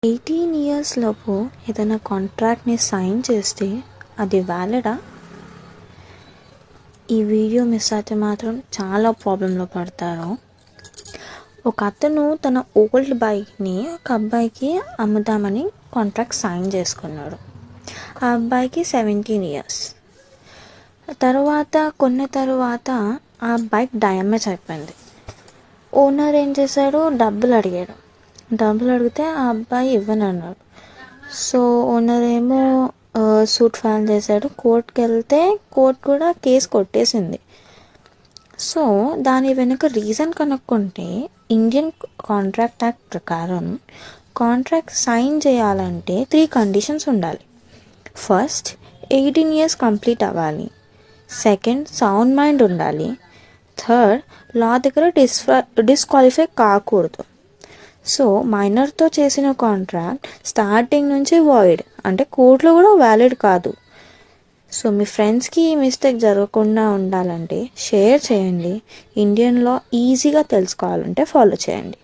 18 years లోపు ఏదైనా కాంట్రాక్ట్ని sign చేస్తే అది వ్యాలిడా? ఈ వీడియో మిస్ అయితే మాత్రం చాలా ప్రాబ్లంలో పడతారు. ఒక అతను తన ఓల్డ్ బైక్ని ఒక అబ్బాయికి అమ్ముదామని కాంట్రాక్ట్ సైన్ చేసుకున్నాడు. ఆ అబ్బాయికి 17 ఇయర్స్. కొన్న తర్వాత ఆ బైక్ డ్యామేజ్ అయిపోయింది. ఓనర్ ఏం చేశాడు, డబ్బులు అడిగితే ఆ అబ్బాయి ఇవ్వనన్నాడు. సో ఓనర్ ఏమో సూట్ ఫైల్ చేశాడు. కోర్టుకి వెళ్తే కోర్టు కూడా కేసు కొట్టేసింది. సో దాని వెనుక రీజన్ కనుక్కుంటే ఇండియన్ కాంట్రాక్ట్ యాక్ట్ ప్రకారం కాంట్రాక్ట్ సైన్ చేయాలంటే 3 కండిషన్స్ ఉండాలి. ఫస్ట్, 18 ఇయర్స్ కంప్లీట్ అవ్వాలి. సెకండ్, సౌండ్ మైండ్ ఉండాలి. థర్డ్, లా దగ్గర డిస్క్వాలిఫై కాకూడదు. సో మైనర్తో చేసిన కాంట్రాక్ట్ స్టార్టింగ్ నుంచి వాయిడ్, అంటే కోర్టులో కూడా వ్యాలిడ్ కాదు. సో మీ ఫ్రెండ్స్కి ఈ మిస్టేక్ జరగకుండా ఉండాలంటే షేర్ చేయండి. ఇండియన్ లా ఈజీగా తెలుసుకోవాలంటే ఫాలో చేయండి.